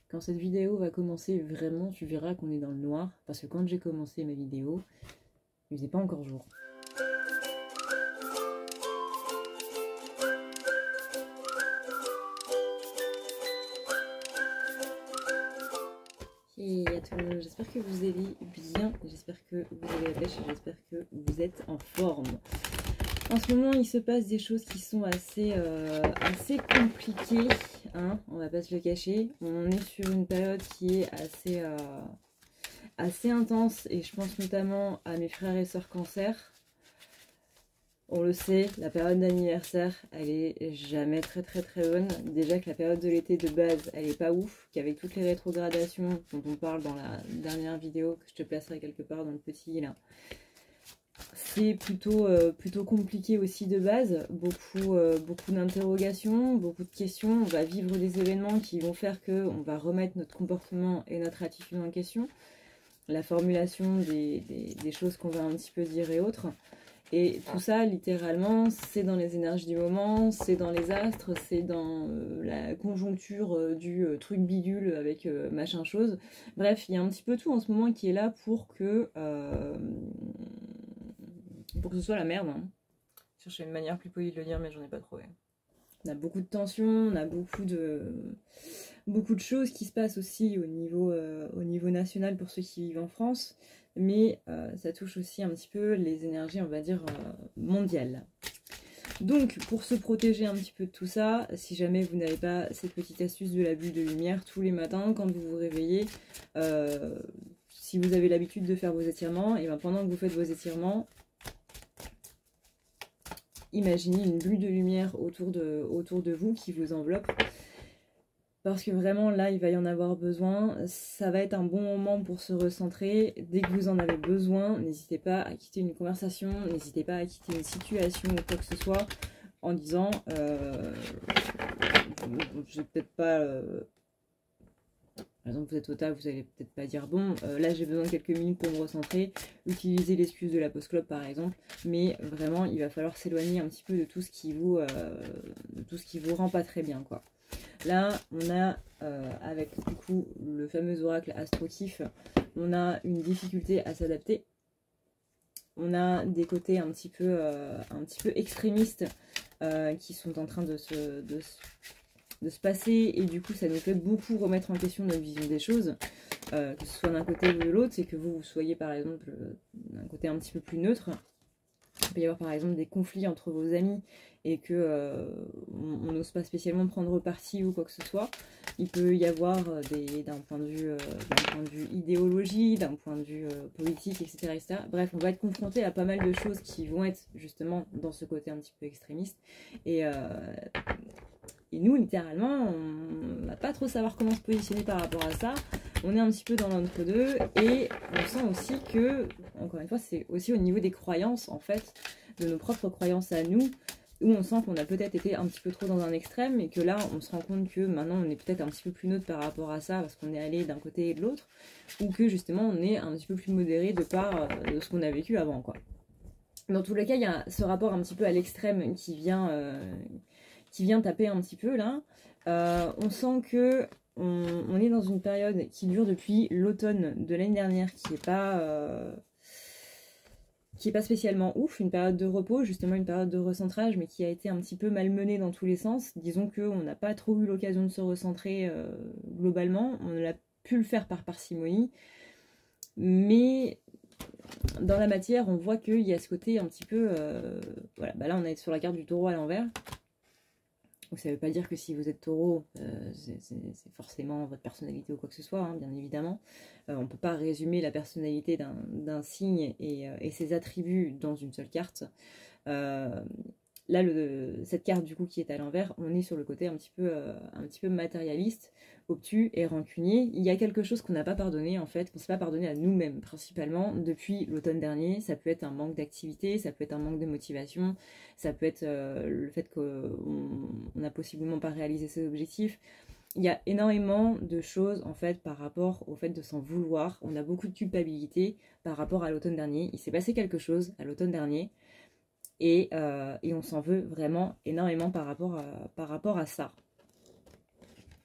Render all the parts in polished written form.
Quand cette vidéo va commencer, vraiment, tu verras qu'on est dans le noir. Parce que quand j'ai commencé ma vidéo, il faisait pas encore jour. Et à tout le monde, j'espère que vous allez bien, j'espère que vous avez la pêche et j'espère que vous êtes en forme. En ce moment, il se passe des choses qui sont assez compliquées, hein, on va pas se le cacher. On est sur une période qui est assez intense et je pense notamment à mes frères et sœurs cancer. On le sait, la période d'anniversaire, elle est jamais très bonne. Déjà que la période de l'été de base, elle est pas ouf, qu'avec toutes les rétrogradations dont on parle dans la dernière vidéo, que je te placerai quelque part dans le petit là, c'est plutôt compliqué aussi de base. Beaucoup d'interrogations, beaucoup de questions. On va vivre des événements qui vont faire qu'on va remettre notre comportement et notre attitude en question. La formulation des choses qu'on va un petit peu dire et autres. Et tout ça, littéralement, c'est dans les énergies du moment, c'est dans les astres, c'est dans la conjoncture du truc bidule avec machin chose. Bref, il y a un petit peu tout en ce moment qui est là pour que ce soit la merde. Hein. Je cherchais une manière plus polie de le dire, mais j'en ai pas trouvé. On a beaucoup de tensions, on a beaucoup de choses qui se passent aussi au niveau national pour ceux qui vivent en France. Mais ça touche aussi un petit peu les énergies, on va dire, mondiales. Donc, pour se protéger un petit peu de tout ça, si jamais vous n'avez pas cette petite astuce de la bulle de lumière tous les matins, quand vous vous réveillez, si vous avez l'habitude de faire vos étirements, et bien pendant que vous faites vos étirements, imaginez une bulle de lumière autour de vous qui vous enveloppe. Parce que vraiment, là, il va y en avoir besoin. Ça va être un bon moment pour se recentrer. Dès que vous en avez besoin, n'hésitez pas à quitter une conversation, n'hésitez pas à quitter une situation ou quoi que ce soit en disant je vais peut-être pas... par exemple, vous êtes au taf, vous allez peut-être pas dire bon, là j'ai besoin de quelques minutes pour me recentrer, utiliser l'excuse de la pause clope par exemple, mais vraiment il va falloir s'éloigner un petit peu de tout ce qui vous rend pas très bien quoi. Là, on a, avec du coup le fameux oracle Astro-Kiff, on a une difficulté à s'adapter. On a des côtés un petit peu extrémistes qui sont en train de se passer. Et du coup, ça nous fait beaucoup remettre en question notre vision des choses. Que ce soit d'un côté ou de l'autre, c'est que vous soyez par exemple d'un côté un petit peu plus neutre. Il peut y avoir par exemple des conflits entre vos amis et que on n'ose pas spécialement prendre parti ou quoi que ce soit. Il peut y avoir d'un point de vue idéologie, d'un point de vue politique, etc., etc. Bref, on va être confronté à pas mal de choses qui vont être justement dans ce côté un petit peu extrémiste. Et nous, littéralement, on va pas trop savoir comment se positionner par rapport à ça. On est un petit peu dans l'entre-deux et on sent aussi que, encore une fois, c'est aussi au niveau des croyances, en fait, de nos propres croyances à nous, où on sent qu'on a peut-être été un petit peu trop dans un extrême et que là, on se rend compte que maintenant, on est peut-être un petit peu plus neutre par rapport à ça parce qu'on est allé d'un côté et de l'autre, ou que justement, on est un petit peu plus modéré de part de ce qu'on a vécu avant, quoi. Dans tous les cas, il y a ce rapport un petit peu à l'extrême qui vient taper un petit peu, là. On sent que on est dans une période qui dure depuis l'automne de l'année dernière, qui est pas spécialement ouf, une période de repos, justement une période de recentrage, mais qui a été un petit peu malmenée dans tous les sens. Disons qu'on n'a pas trop eu l'occasion de se recentrer globalement, on a pu le faire par parcimonie, mais dans la matière, on voit qu'il y a ce côté un petit peu... voilà, bah là on est sur la carte du taureau à l'envers. Donc ça ne veut pas dire que si vous êtes taureau, c'est forcément votre personnalité ou quoi que ce soit, hein, bien évidemment. On ne peut pas résumer la personnalité d'un signe et ses attributs dans une seule carte. Là, cette carte du coup qui est à l'envers, on est sur le côté un petit peu matérialiste, obtus et rancunier. Il y a quelque chose qu'on n'a pas pardonné en fait, qu'on ne s'est pas pardonné à nous-mêmes principalement depuis l'automne dernier. Ça peut être un manque d'activité, ça peut être un manque de motivation, ça peut être le fait qu'on n'a possiblement pas réalisé ses objectifs. Il y a énormément de choses en fait par rapport au fait de s'en vouloir. On a beaucoup de culpabilité par rapport à l'automne dernier. Il s'est passé quelque chose à l'automne dernier. Et on s'en veut vraiment énormément par rapport à ça.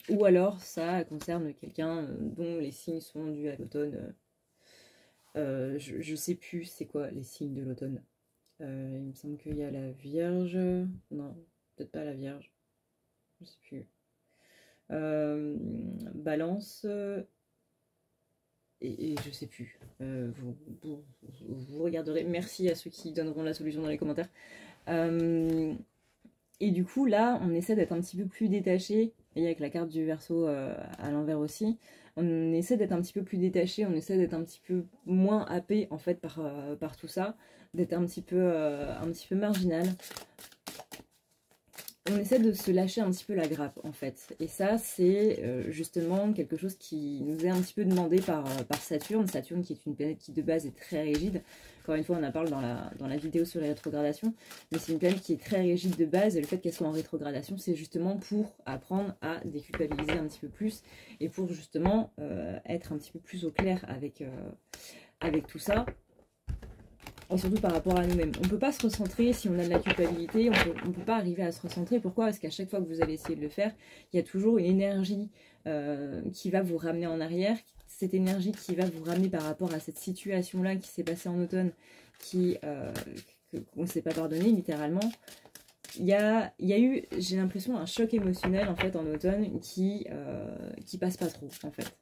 Ou alors ça concerne quelqu'un dont les signes sont dus à l'automne. Je sais plus c'est quoi les signes de l'automne. Il me semble qu'il y a la Vierge. Non, peut-être pas la Vierge. Je sais plus. Balance. Et je sais plus. Vous regarderez. Merci à ceux qui donneront la solution dans les commentaires. Et du coup, là, on essaie d'être un petit peu plus détaché. Et avec la carte du Verseau à l'envers aussi, on essaie d'être un petit peu plus détaché, on essaie d'être un petit peu moins happé en fait par tout ça, d'être un petit peu marginal. On essaie de se lâcher un petit peu la grappe en fait. Et ça, c'est justement quelque chose qui nous est un petit peu demandé par Saturne. Saturne qui est une planète qui de base est très rigide. Encore une fois, on en parle dans la vidéo sur les rétrogradations. Mais c'est une planète qui est très rigide de base. Et le fait qu'elle soit en rétrogradation, c'est justement pour apprendre à déculpabiliser un petit peu plus. Et pour justement être un petit peu plus au clair avec tout ça. Et surtout par rapport à nous-mêmes. On ne peut pas se recentrer si on a de la culpabilité, on ne peut pas arriver à se recentrer. Pourquoi? Parce qu'à chaque fois que vous allez essayer de le faire, il y a toujours une énergie qui va vous ramener en arrière. Cette énergie qui va vous ramener par rapport à cette situation-là qui s'est passée en automne, qu'on ne s'est pas pardonné littéralement. Il y a eu, j'ai l'impression, un choc émotionnel en fait en automne qui passe pas trop en fait.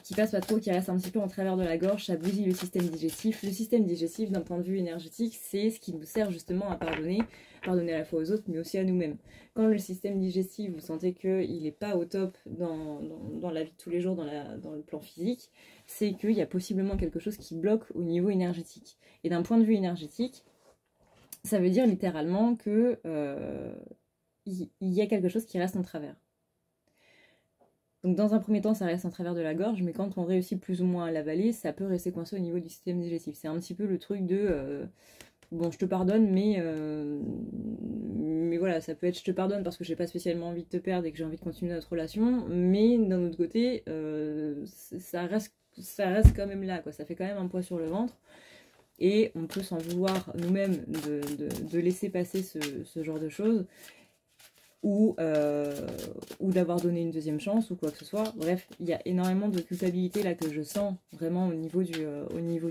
Qui passe pas trop, qui reste un petit peu en travers de la gorge, ça bousille le système digestif. Le système digestif, d'un point de vue énergétique, c'est ce qui nous sert justement à pardonner à la fois aux autres, mais aussi à nous-mêmes. Quand le système digestif, vous sentez qu'il n'est pas au top dans la vie de tous les jours, dans le plan physique, c'est qu'il y a possiblement quelque chose qui bloque au niveau énergétique. Et d'un point de vue énergétique, ça veut dire littéralement que il y a quelque chose qui reste en travers. Donc dans un premier temps, ça reste en travers de la gorge, mais quand on réussit plus ou moins à l'avaler, ça peut rester coincé au niveau du système digestif. C'est un petit peu le truc de bon, je te pardonne, mais voilà, ça peut être je te pardonne parce que j'ai pas spécialement envie de te perdre et que j'ai envie de continuer notre relation, mais d'un autre côté, ça reste quand même là, quoi. Ça fait quand même un poids sur le ventre. Et on peut s'en vouloir nous-mêmes de laisser passer ce genre de choses. Ou d'avoir donné une deuxième chance ou quoi que ce soit. Bref, il y a énormément de culpabilité là que je sens vraiment au niveau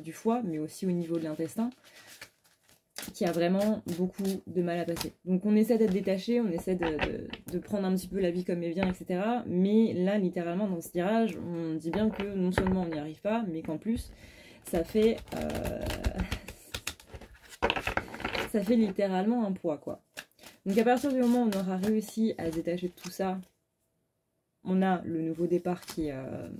du foie, mais aussi au niveau de l'intestin, qui a vraiment beaucoup de mal à passer. Donc on essaie d'être détaché, on essaie de prendre un petit peu la vie comme elle vient, etc. Mais là, littéralement, dans ce tirage, on dit bien que non seulement on n'y arrive pas, mais qu'en plus, ça fait littéralement un poids, quoi. Donc à partir du moment où on aura réussi à se détacher de tout ça, on a le nouveau départ qui arrive.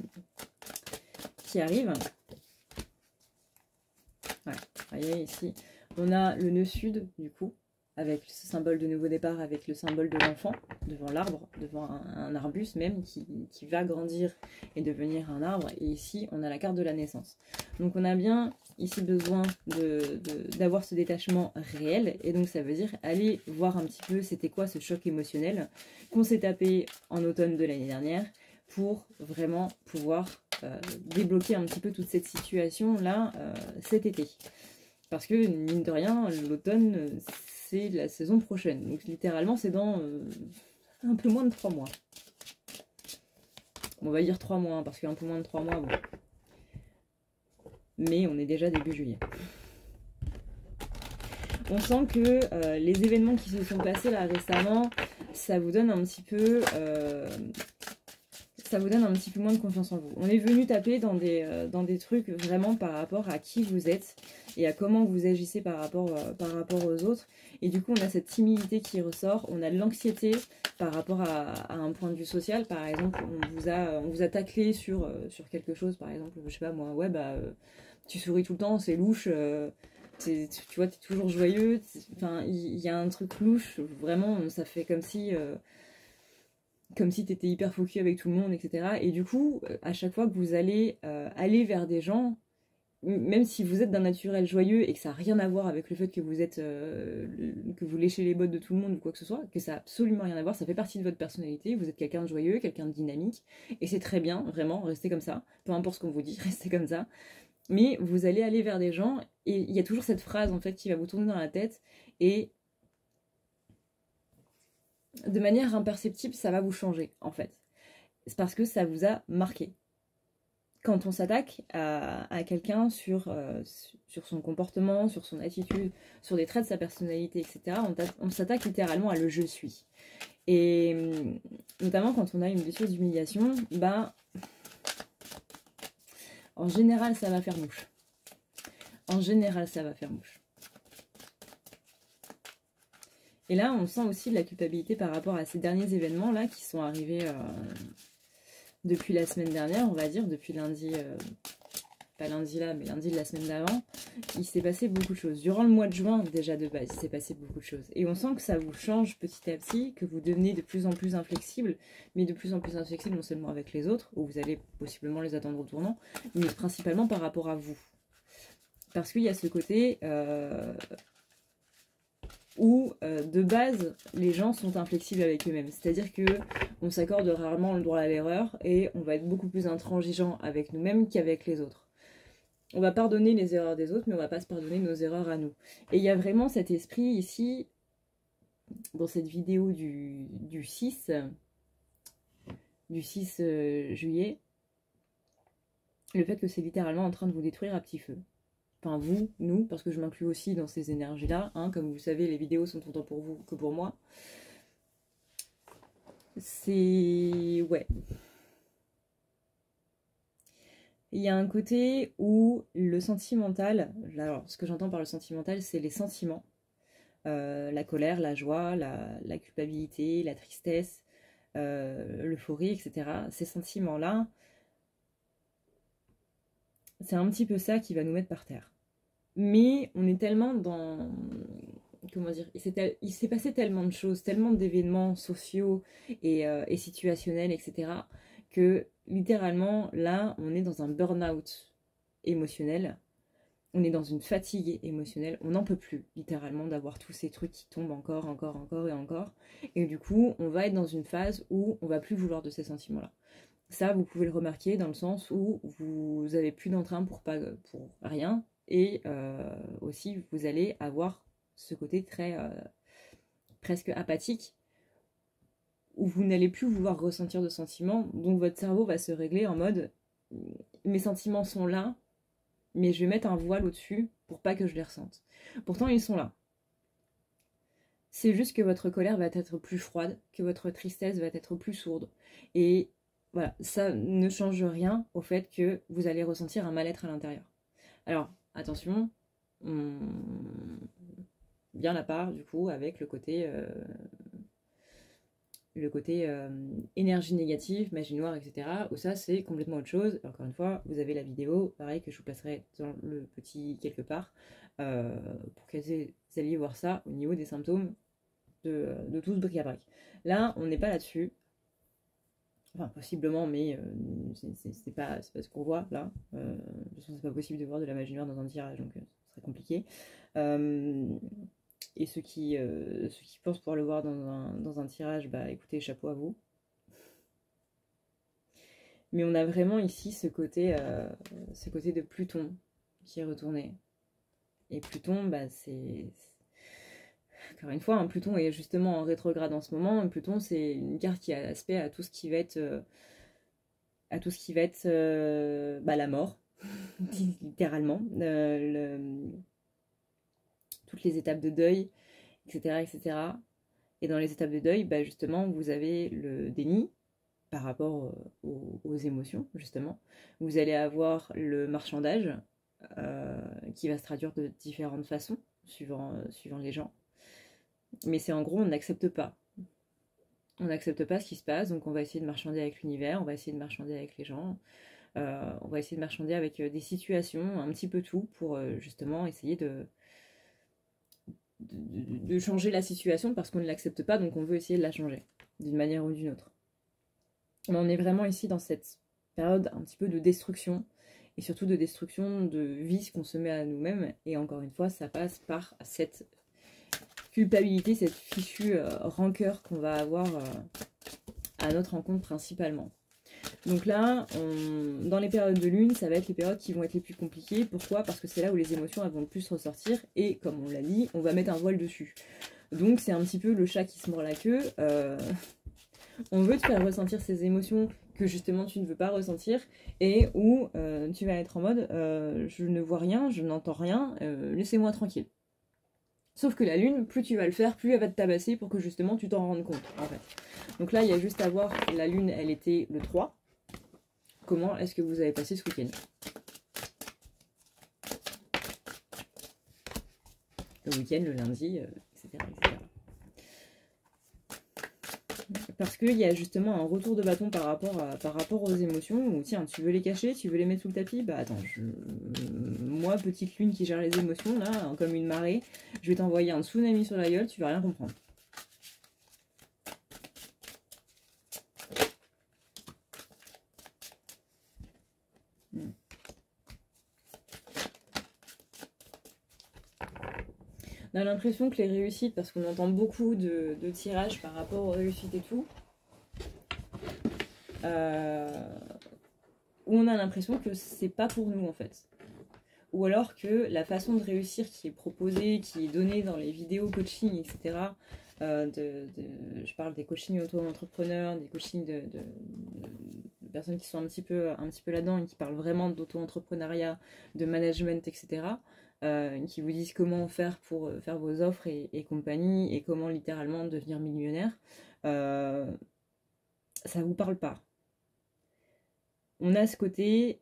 Ouais, voyez ici. On a le nœud sud, du coup, avec ce symbole de nouveau départ, avec le symbole de l'enfant, devant l'arbre, devant un arbuste même, qui va grandir et devenir un arbre. Et ici, on a la carte de la naissance. Donc on a bien ici besoin d'avoir ce détachement réel, et donc ça veut dire aller voir un petit peu c'était quoi ce choc émotionnel qu'on s'est tapé en automne de l'année dernière pour vraiment pouvoir débloquer un petit peu toute cette situation là cet été, parce que mine de rien l'automne c'est la saison prochaine, donc littéralement c'est dans un peu moins de 3 mois, on va dire 3 mois, parce qu'un peu moins de 3 mois, bon. Mais on est déjà début juillet. On sent que les événements qui se sont passés là récemment, ça vous donne un petit peu moins de confiance en vous. On est venu taper dans des trucs vraiment par rapport à qui vous êtes et à comment vous agissez par rapport aux autres. Et du coup, on a cette timidité qui ressort, on a de l'anxiété par rapport à un point de vue social. Par exemple, on vous a taclé sur quelque chose, par exemple, je sais pas moi, ouais bah tu souris tout le temps, c'est louche, tu vois, t'es toujours joyeux, enfin il y a un truc louche, vraiment ça fait comme si t'étais hyper focus avec tout le monde, etc. Et du coup, à chaque fois que vous allez aller vers des gens, même si vous êtes d'un naturel joyeux et que ça n'a rien à voir avec le fait que vous êtes que vous léchez les bottes de tout le monde ou quoi que ce soit, que ça n'a absolument rien à voir, ça fait partie de votre personnalité, vous êtes quelqu'un de joyeux, quelqu'un de dynamique, et c'est très bien, vraiment, restez comme ça, peu importe ce qu'on vous dit, restez comme ça. Mais vous allez aller vers des gens, et il y a toujours cette phrase en fait qui va vous tourner dans la tête, et de manière imperceptible, ça va vous changer, en fait. C'est parce que ça vous a marqué. Quand on s'attaque à quelqu'un sur son comportement, sur son attitude, sur des traits de sa personnalité, etc., on s'attaque littéralement à le « je suis ». Et notamment quand on a une blessure d'humiliation, bah, en général, ça va faire mouche. En général, ça va faire mouche. Et là, on sent aussi de la culpabilité par rapport à ces derniers événements-là qui sont arrivés depuis la semaine dernière, on va dire, depuis lundi, pas lundi là, mais lundi de la semaine d'avant. Il s'est passé beaucoup de choses. Durant le mois de juin, déjà de base, il s'est passé beaucoup de choses. Et on sent que ça vous change petit à petit, que vous devenez de plus en plus inflexible, mais de plus en plus inflexible non seulement avec les autres, où vous allez possiblement les attendre au tournant, mais principalement par rapport à vous. Parce qu'il y a ce côté où, de base, les gens sont inflexibles avec eux-mêmes. C'est-à-dire qu'on s'accorde rarement le droit à l'erreur et on va être beaucoup plus intransigeant avec nous-mêmes qu'avec les autres. On va pardonner les erreurs des autres, mais on va pas se pardonner nos erreurs à nous. Et il y a vraiment cet esprit ici, dans cette vidéo du 6 juillet, le fait que c'est littéralement en train de vous détruire à petit feu. Enfin vous, nous, parce que je m'inclus aussi dans ces énergies-là. Hein, comme vous le savez, les vidéos sont autant pour vous que pour moi. C'est... ouais. Il y a un côté où le sentimental, alors ce que j'entends par le sentimental, c'est les sentiments. La colère, la joie, la culpabilité, la tristesse, l'euphorie, etc. Ces sentiments-là, c'est un petit peu ça qui va nous mettre par terre. Mais on est tellement dans... comment dire, il s'est passé tellement de choses, tellement d'événements sociaux et situationnels, etc., que littéralement, là, on est dans un burn-out émotionnel, on est dans une fatigue émotionnelle, on n'en peut plus, littéralement, d'avoir tous ces trucs qui tombent encore et encore, et du coup, on va être dans une phase où on va plus vouloir de ces sentiments-là. Ça, vous pouvez le remarquer dans le sens où vous avez plus d'entrain pour rien, et aussi, vous allez avoir ce côté très presque apathique, où vous n'allez plus vouloir ressentir de sentiments, donc votre cerveau va se régler en mode mes sentiments sont là, mais je vais mettre un voile au-dessus pour pas que je les ressente. Pourtant ils sont là. C'est juste que votre colère va être plus froide, que votre tristesse va être plus sourde. Et voilà, ça ne change rien au fait que vous allez ressentir un mal-être à l'intérieur. Alors, attention, bien à part du coup avec le côté énergie négative, magie noire, etc. Où ça c'est complètement autre chose. Encore une fois, vous avez la vidéo, pareil que je vous placerai dans le petit quelque part, pour que vous alliez voir ça au niveau des symptômes de tout ce bric-à-brac. Là, on n'est pas là-dessus. Enfin, possiblement, mais c'est pas ce qu'on voit là. De toute façon, c'est pas possible de voir de la magie noire dans un tirage, donc ce serait compliqué. Et ceux qui pensent pouvoir le voir dans un tirage, bah écoutez, chapeau à vous. Mais on a vraiment ici ce côté de Pluton qui est retourné. Et Pluton, bah c'est... Encore une fois, hein, Pluton est justement en rétrograde en ce moment. Et Pluton, c'est une carte qui a aspect à tout ce qui va être... bah, la mort, littéralement. Toutes les étapes de deuil, etc., etc. Et dans les étapes de deuil, bah justement, vous avez le déni par rapport aux émotions, justement. Vous allez avoir le marchandage qui va se traduire de différentes façons, suivant les gens. Mais c'est en gros, on n'accepte pas. On n'accepte pas ce qui se passe, donc on va essayer de marchander avec l'univers, on va essayer de marchander avec les gens, on va essayer de marchander avec des situations, un petit peu tout, pour justement essayer de changer la situation parce qu'on ne l'accepte pas, donc on veut essayer de la changer d'une manière ou d'une autre. Mais on est vraiment ici dans cette période un petit peu de destruction et surtout de destruction de vices qu'on se met à nous-mêmes. Et encore une fois, ça passe par cette culpabilité, cette fichue rancœur qu'on va avoir à notre rencontre principalement. Donc là, dans les périodes de lune, ça va être les périodes qui vont être les plus compliquées. Pourquoi? Parce que c'est là où les émotions elles vont le plus ressortir. Et comme on l'a dit, on va mettre un voile dessus. Donc c'est un petit peu le chat qui se mord la queue. On veut te faire ressentir ces émotions que justement tu ne veux pas ressentir. Et où tu vas être en mode je ne vois rien, je n'entends rien, laissez-moi tranquille. Sauf que la lune, plus tu vas le faire, plus elle va te tabasser pour que justement tu t'en rendes compte en fait. Donc là, il y a juste à voir, la lune elle était le 3. Comment est-ce que vous avez passé ce week-end? Le week-end, le lundi, etc., etc. Parce qu'il y a justement un retour de bâton par rapport aux émotions, où tiens, tu veux les cacher, tu veux les mettre sous le tapis, bah attends, moi, petite lune qui gère les émotions, là, hein, comme une marée, je vais t'envoyer un tsunami sur la gueule, tu vas rien comprendre. On a l'impression que les réussites, parce qu'on entend beaucoup de tirages par rapport aux réussites et tout, où on a l'impression que c'est pas pour nous en fait. Ou alors que la façon de réussir qui est proposée, qui est donnée dans les vidéos coaching, etc. Je parle des coachings auto-entrepreneurs, des coachings de personnes qui sont un petit peu là-dedans et qui parlent vraiment d'auto-entrepreneuriat, de management, etc. Qui vous disent comment faire pour faire vos offres et compagnie, et comment littéralement devenir millionnaire. Ça vous parle pas. On a ce côté...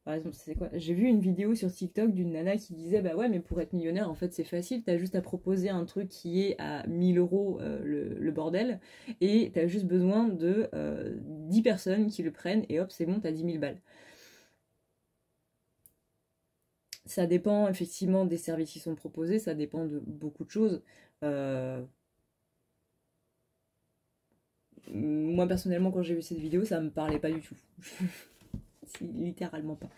par exemple, c'est quoi? J'ai vu une vidéo sur TikTok d'une nana qui disait bah ouais, mais pour être millionnaire en fait c'est facile, t'as juste à proposer un truc qui est à 1000 euros le bordel, et t'as juste besoin de 10 personnes qui le prennent et hop c'est bon, t'as 10 000 balles. Ça dépend effectivement des services qui sont proposés, ça dépend de beaucoup de choses. Moi personnellement quand j'ai vu cette vidéo ça me parlait pas du tout. Littéralement pas.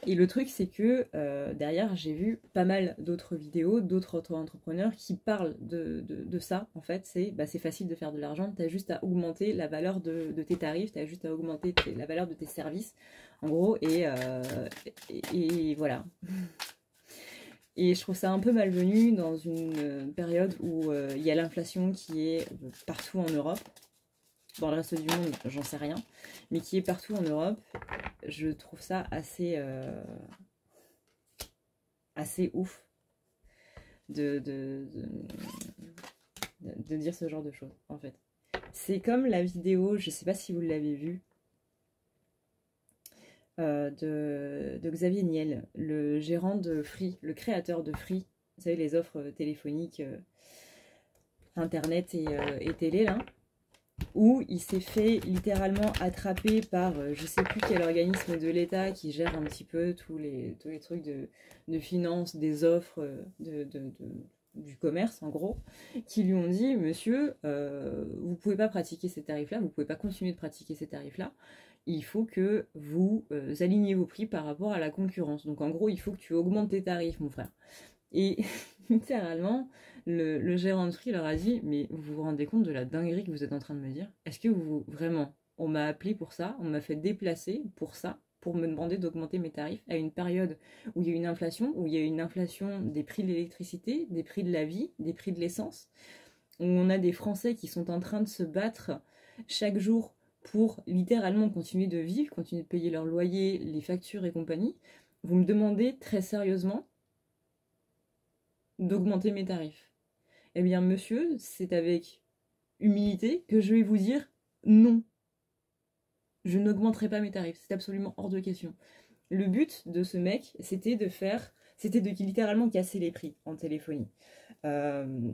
Et le truc, c'est que derrière, j'ai vu pas mal d'autres vidéos, d'autres auto-entrepreneurs qui parlent de ça, en fait. C'est facile de faire de l'argent, tu as juste à augmenter la valeur de tes tarifs, tu as juste à augmenter la valeur de tes services, en gros, et voilà. Et je trouve ça un peu malvenu dans une période où il y a l'inflation qui est partout en Europe. Dans le reste du monde, j'en sais rien, mais qui est partout en Europe. Je trouve ça assez ouf de dire ce genre de choses, en fait. C'est comme la vidéo, je sais pas si vous l'avez vue, de Xavier Niel, le gérant de Free, le créateur de Free, vous savez, les offres téléphoniques, internet et télé, là, où il s'est fait littéralement attraper par je sais plus quel organisme de l'État qui gère un petit peu tous les trucs de finance, des offres, du commerce en gros, qui lui ont dit monsieur, vous pouvez pas pratiquer ces tarifs-là, vous pouvez pas continuer de pratiquer ces tarifs-là, il faut que vous aligniez vos prix par rapport à la concurrence. Donc en gros, il faut que tu augmentes tes tarifs, mon frère. Et littéralement, le gérant de Free leur a dit mais vous vous rendez compte de la dinguerie que vous êtes en train de me dire? Est-ce que vous, vraiment, on m'a appelé pour ça, on m'a fait déplacer pour ça, pour me demander d'augmenter mes tarifs à une période où il y a une inflation, des prix de l'électricité, des prix de la vie, des prix de l'essence, où on a des Français qui sont en train de se battre chaque jour pour littéralement continuer de vivre, continuer de payer leur loyer, les factures et compagnie. Vous me demandez très sérieusement d'augmenter mes tarifs. Eh bien, monsieur, c'est avec humilité que je vais vous dire non. Je n'augmenterai pas mes tarifs. C'est absolument hors de question. Le but de ce mec, c'était de littéralement casser les prix en téléphonie. Avant,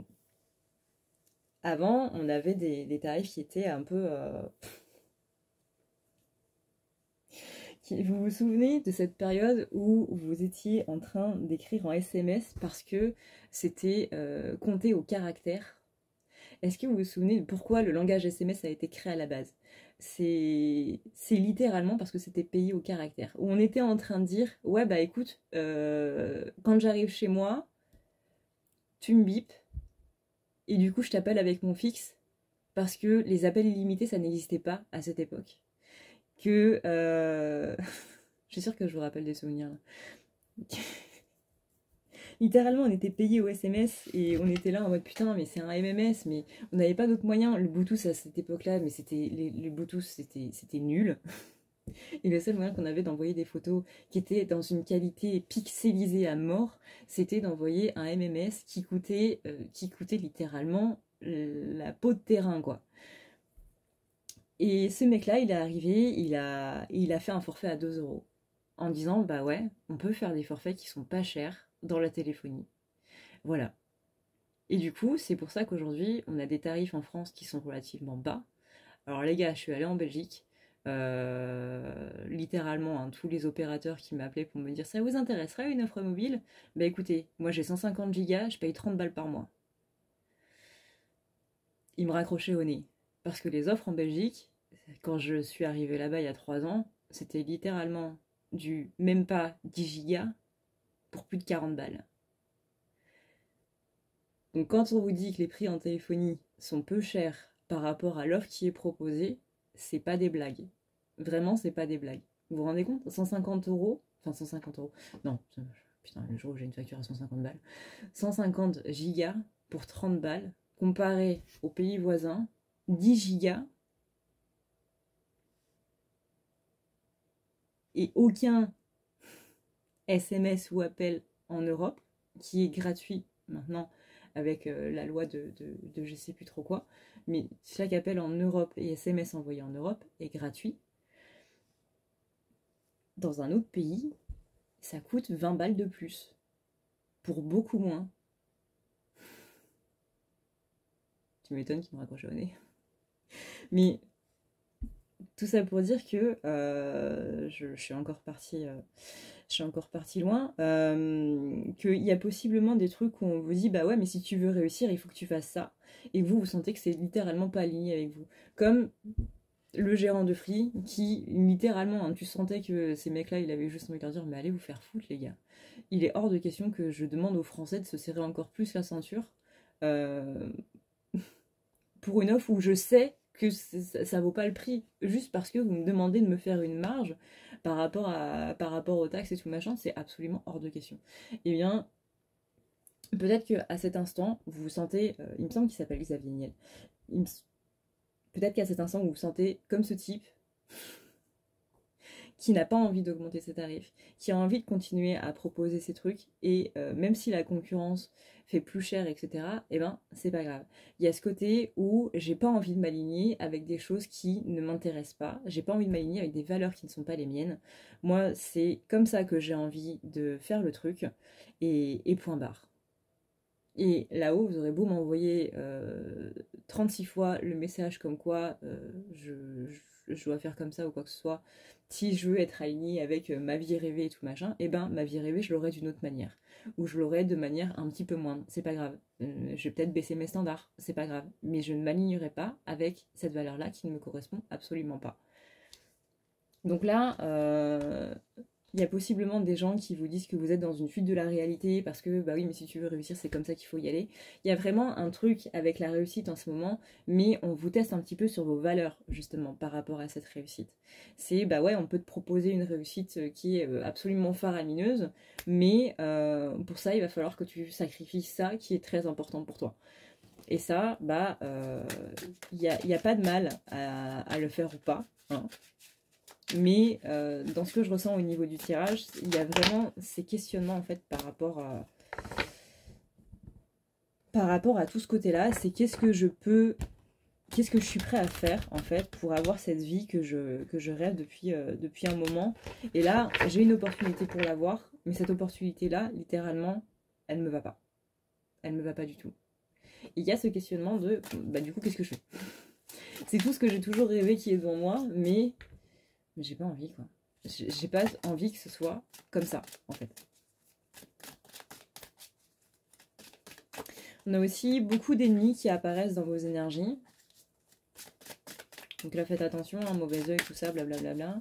on avait des tarifs qui étaient un peu... Vous vous souvenez de cette période où vous étiez en train d'écrire en SMS parce que c'était compté au caractère? Est-ce que vous vous souvenez de pourquoi le langage SMS a été créé à la base? C'est littéralement parce que c'était payé au caractère. Où on était en train de dire, ouais bah écoute, quand j'arrive chez moi, tu me bipes, et du coup je t'appelle avec mon fixe, parce que les appels illimités, ça n'existait pas à cette époque. Que... je suis sûre que je vous rappelle des souvenirs. Littéralement, on était payé au SMS et on était là en mode putain, mais c'est un MMS, mais on n'avait pas d'autres moyens. Le Bluetooth à cette époque-là, mais c'était les Bluetooth, c'était nul. Et le seul moyen qu'on avait d'envoyer des photos qui étaient dans une qualité pixelisée à mort, c'était d'envoyer un MMS qui coûtait littéralement la peau de terrain, quoi. Et ce mec-là, il est arrivé, il a fait un forfait à 2 euros. En disant, bah ouais, on peut faire des forfaits qui sont pas chers dans la téléphonie. Voilà. Et du coup, c'est pour ça qu'aujourd'hui, on a des tarifs en France qui sont relativement bas. Alors les gars, je suis allée en Belgique. Littéralement, hein, tous les opérateurs qui m'appelaient pour me dire ça vous intéresserait une offre mobile? Bah écoutez, moi j'ai 150 gigas, je paye 30 balles par mois. Ils me raccrochaient au nez. Parce que les offres en Belgique, quand je suis arrivée là-bas il y a 3 ans, c'était littéralement du même pas 10 gigas pour plus de 40 balles. Donc quand on vous dit que les prix en téléphonie sont peu chers par rapport à l'offre qui est proposée, c'est pas des blagues. Vraiment, c'est pas des blagues. Vous vous rendez compte? 150 euros, enfin 150 euros, non, putain, le jour où j'ai une facture à 150 balles, 150 gigas pour 30 balles, comparé aux pays voisins, 10 gigas, et aucun SMS ou appel en Europe, qui est gratuit maintenant avec la loi de je sais plus trop quoi, mais chaque appel en Europe et SMS envoyé en Europe est gratuit. Dans un autre pays, ça coûte 20 balles de plus, pour beaucoup moins. Tu m'étonnes qu'il me raccroche au nez. Mais tout ça pour dire que je suis encore partie loin, qu'il y a possiblement des trucs où on vous dit bah ouais mais si tu veux réussir il faut que tu fasses ça, et vous sentez que c'est littéralement pas aligné avec vous, comme le gérant de Free qui littéralement, hein, tu sentais que ces mecs là il avait juste envie de leur dire mais allez vous faire foutre les gars, il est hors de question que je demande aux Français de se serrer encore plus la ceinture pour une offre où je sais que ça vaut pas le prix, juste parce que vous me demandez de me faire une marge par rapport aux taxes et tout machin, c'est absolument hors de question. Eh bien, peut-être qu'à cet instant, vous vous sentez, il me semble qu'il s'appelle Xavier Niel, peut-être qu'à cet instant, vous vous sentez comme ce type qui n'a pas envie d'augmenter ses tarifs, qui a envie de continuer à proposer ses trucs, et même si la concurrence fait plus cher, etc., eh ben, c'est pas grave. Il y a ce côté où j'ai pas envie de m'aligner avec des choses qui ne m'intéressent pas, j'ai pas envie de m'aligner avec des valeurs qui ne sont pas les miennes. Moi, c'est comme ça que j'ai envie de faire le truc, et point barre. Et là-haut, vous aurez beau m'envoyer 36 fois le message comme quoi je dois faire comme ça ou quoi que ce soit, si je veux être alignée avec ma vie rêvée et tout machin, et ben ma vie rêvée, je l'aurai d'une autre manière. Ou je l'aurai de manière un petit peu moindre, c'est pas grave. Je vais peut-être baisser mes standards, c'est pas grave. Mais je ne m'alignerai pas avec cette valeur-là qui ne me correspond absolument pas. Donc là, il y a possiblement des gens qui vous disent que vous êtes dans une fuite de la réalité parce que, bah oui, mais si tu veux réussir, c'est comme ça qu'il faut y aller. Il y a vraiment un truc avec la réussite en ce moment, mais on vous teste un petit peu sur vos valeurs, justement, par rapport à cette réussite. C'est, bah ouais, on peut te proposer une réussite qui est absolument faramineuse, mais pour ça, il va falloir que tu sacrifies ça qui est très important pour toi. Et ça, bah, il n'y a pas de mal à le faire ou pas, hein. Mais dans ce que je ressens au niveau du tirage, il y a vraiment ces questionnements en fait par rapport à tout ce côté-là. C'est qu'est-ce que je suis prêt à faire en fait pour avoir cette vie que je rêve depuis un moment. Et là, j'ai une opportunité pour l'avoir, mais cette opportunité-là, littéralement, elle ne me va pas. Elle ne me va pas du tout. Et il y a ce questionnement de, bah du coup, qu'est-ce que je fais? C'est tout ce que j'ai toujours rêvé qui est devant moi, mais j'ai pas envie quoi. J'ai pas envie que ce soit comme ça, en fait. On a aussi beaucoup d'ennemis qui apparaissent dans vos énergies. Donc là, faites attention, hein, mauvais oeil, tout ça, blablabla.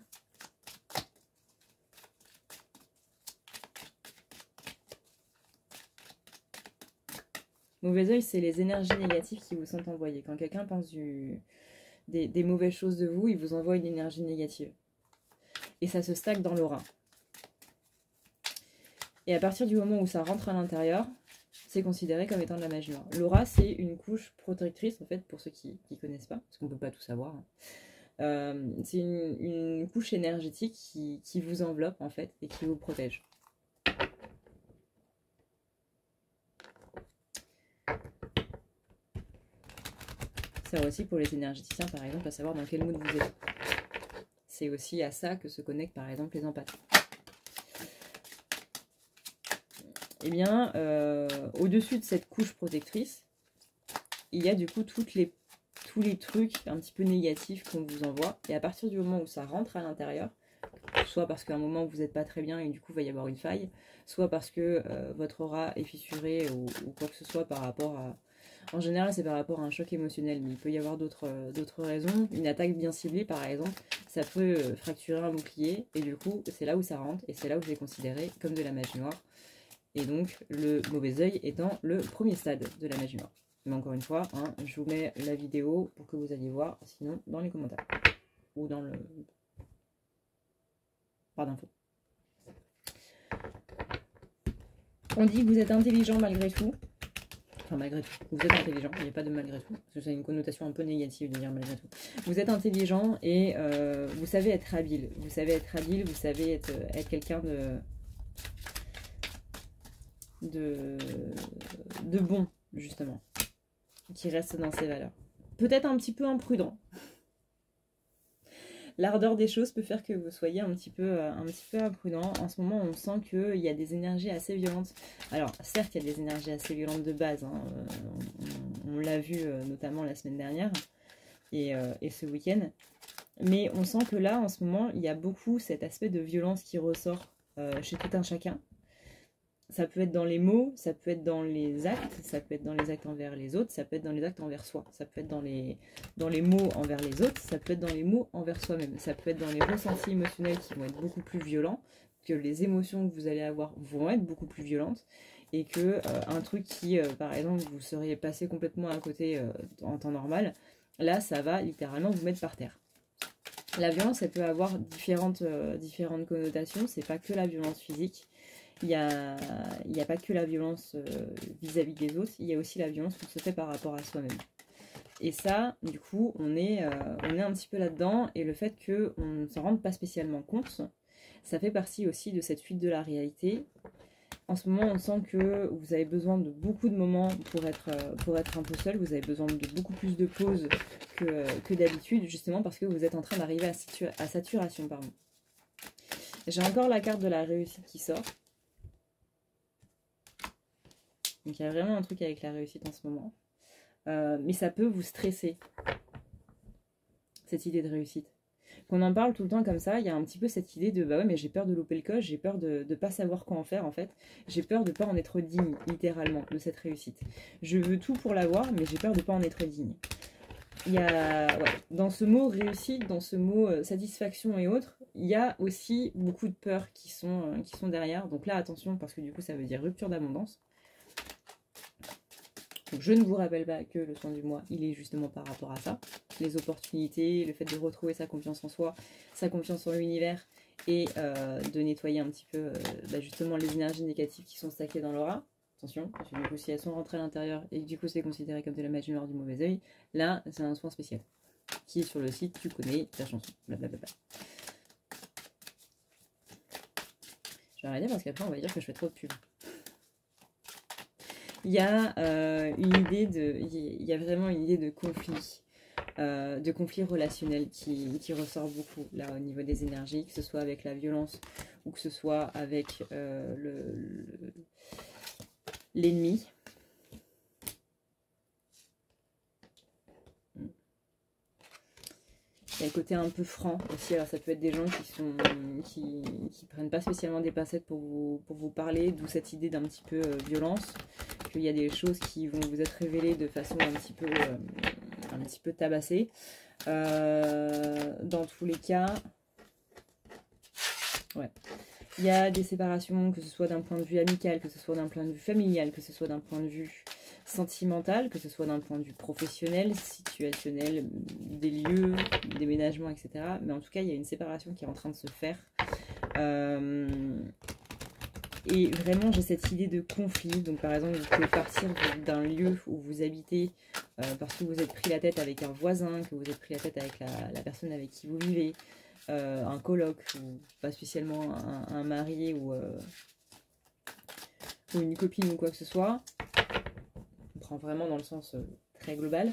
Mauvais œil, c'est les énergies négatives qui vous sont envoyées. Quand quelqu'un pense des mauvaises choses de vous, il vous envoie une énergie négative. Et ça se stack dans l'aura. Et à partir du moment où ça rentre à l'intérieur, c'est considéré comme étant de la magie noire. L'aura, c'est une couche protectrice, en fait, pour ceux qui ne connaissent pas, parce qu'on ne peut pas tout savoir. C'est une couche énergétique qui vous enveloppe, en fait, et qui vous protège. C'est aussi pour les énergéticiens, par exemple, à savoir dans quel mood vous êtes. C'est aussi à ça que se connectent, par exemple, les empathes. Eh bien, au-dessus de cette couche protectrice, il y a du coup tous les trucs un petit peu négatifs qu'on vous envoie. Et à partir du moment où ça rentre à l'intérieur, soit parce qu'à un moment vous n'êtes pas très bien et du coup il va y avoir une faille, soit parce que votre aura est fissurée ou quoi que ce soit par rapport à... En général, c'est par rapport à un choc émotionnel, mais il peut y avoir d'autres raisons. Une attaque bien ciblée, par exemple, ça peut fracturer un bouclier, et du coup, c'est là où ça rentre, et c'est là où c'est considéré comme de la magie noire. Et donc, le mauvais œil étant le premier stade de la magie noire. Mais encore une fois, hein, je vous mets la vidéo pour que vous alliez voir, sinon dans les commentaires. Ou dans le... Pas d'infos. On dit que vous êtes intelligent malgré tout. Enfin, malgré tout. Vous êtes intelligent, il n'y a pas de malgré tout. Parce que c'est une connotation un peu négative de dire malgré tout. Vous êtes intelligent et vous savez être habile. Vous savez être habile, vous savez être quelqu'un de bon, justement. Qui reste dans ses valeurs. Peut-être un petit peu imprudent. L'ardeur des choses peut faire que vous soyez un petit peu imprudent. En ce moment, on sent qu'il y a des énergies assez violentes. Alors, certes, il y a des énergies assez violentes de base. Hein. On l'a vu notamment la semaine dernière et ce week-end. Mais on sent que là, en ce moment, il y a beaucoup cet aspect de violence qui ressort chez tout un chacun. Ça peut être dans les mots, ça peut être dans les actes, ça peut être dans les actes envers les autres, ça peut être dans les actes envers soi, ça peut être dans les mots envers les autres, ça peut être dans les mots envers soi-même, ça peut être dans les ressentis émotionnels qui vont être beaucoup plus violents, que les émotions que vous allez avoir vont être beaucoup plus violentes, et que un truc qui, par exemple, vous seriez passé complètement à côté en temps normal, là, ça va littéralement vous mettre par terre. La violence, elle peut avoir différentes connotations, c'est pas que la violence physique. Il n'y a pas que la violence vis-à-vis des autres, il y a aussi la violence qu'on se fait par rapport à soi-même. Et ça, du coup, on est un petit peu là-dedans, et le fait qu'on ne s'en rende pas spécialement compte, ça fait partie aussi de cette fuite de la réalité. En ce moment, on sent que vous avez besoin de beaucoup de moments pour être un peu seul, vous avez besoin de beaucoup plus de pauses que d'habitude, justement parce que vous êtes en train d'arriver à saturation. Pardon. J'ai encore la carte de la réussite qui sort. Donc il y a vraiment un truc avec la réussite en ce moment. Mais ça peut vous stresser, cette idée de réussite. Qu'on en parle tout le temps comme ça, il y a un petit peu cette idée de bah ouais mais j'ai peur de louper le coche, j'ai peur de ne pas savoir quoi en faire en fait. J'ai peur de ne pas en être digne, littéralement, de cette réussite. Je veux tout pour l'avoir, mais j'ai peur de ne pas en être digne. Il y a, dans ce mot réussite, dans ce mot satisfaction et autres, il y a aussi beaucoup de peurs qui sont derrière. Donc là attention, parce que du coup ça veut dire rupture d'abondance. Donc je ne vous rappelle pas que le soin du mois, il est justement par rapport à ça. Les opportunités, le fait de retrouver sa confiance en soi, sa confiance en l'univers et de nettoyer un petit peu justement les énergies négatives qui sont stackées dans l'aura. Attention, parce que du coup si elles sont rentrées à l'intérieur et que du coup c'est considéré comme de la magie noire du mauvais œil, là c'est un soin spécial qui est sur le site, tu connais ta chanson, blablabla. Je vais arrêter parce qu'après on va dire que je fais trop de pub. Il y a vraiment une idée de conflit relationnel qui ressort beaucoup là au niveau des énergies, que ce soit avec la violence ou que ce soit avec l'ennemi. Il y a le côté un peu franc aussi, alors ça peut être des gens qui prennent pas spécialement des pincettes pour vous parler, d'où cette idée d'un petit peu violence, qu'il y a des choses qui vont vous être révélées de façon un petit peu tabassée. Dans tous les cas, ouais. Il y a des séparations, que ce soit d'un point de vue amical, que ce soit d'un point de vue familial, que ce soit d'un point de vue sentimentale, que ce soit d'un point de vue professionnel, situationnel, des lieux, déménagement, etc. Mais en tout cas, il y a une séparation qui est en train de se faire. Et vraiment, j'ai cette idée de conflit. Donc, par exemple, vous pouvez partir d'un lieu où vous habitez parce que vous êtes pris la tête avec un voisin, que vous êtes pris la tête avec la personne avec qui vous vivez, un coloc, ou pas spécialement un mari ou une copine ou quoi que ce soit. On prend vraiment dans le sens très global.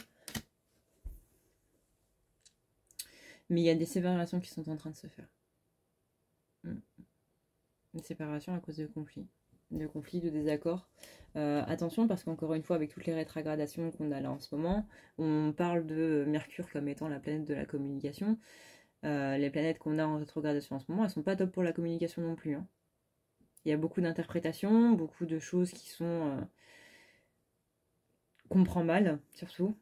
Mais il y a des séparations qui sont en train de se faire. Une séparation à cause de conflits, de désaccords. Attention, parce qu'encore une fois, avec toutes les rétrogradations qu'on a là en ce moment, on parle de Mercure comme étant la planète de la communication. Les planètes qu'on a en rétrogradation en ce moment, elles sont pas top pour la communication non plus. Hein. Il y a beaucoup d'interprétations, beaucoup de choses qui sont... qu'on prend mal, surtout.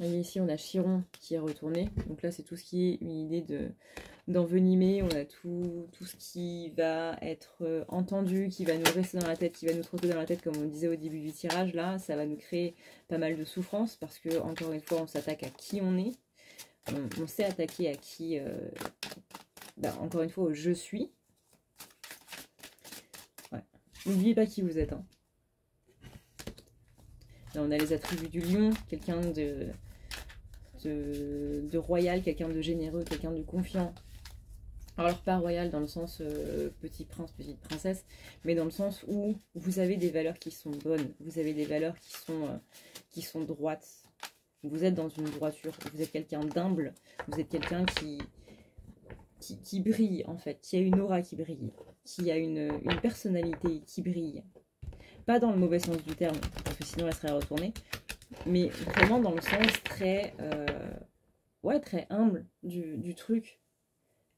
Et ici, on a Chiron qui est retourné. Donc là, c'est tout ce qui est une idée d'envenimer. On a tout ce qui va être entendu, qui va nous rester dans la tête, qui va nous trotter dans la tête, comme on disait au début du tirage. Là, ça va nous créer pas mal de souffrance parce que, encore une fois, on s'attaque à qui on est. On sait attaquer à qui... encore une fois, au je suis. Ouais. N'oubliez pas qui vous êtes. Hein. Là, on a les attributs du lion, quelqu'un de royal, quelqu'un de généreux, quelqu'un de confiant. Alors pas royal dans le sens petit prince, petite princesse, mais dans le sens où vous avez des valeurs qui sont bonnes, vous avez des valeurs qui sont droites. Vous êtes dans une droiture, vous êtes quelqu'un d'humble, vous êtes quelqu'un qui brille en fait, qui a une aura qui brille, qui a une personnalité qui brille. Pas dans le mauvais sens du terme, parce que sinon elle serait retournée, mais vraiment dans le sens très, très humble du truc.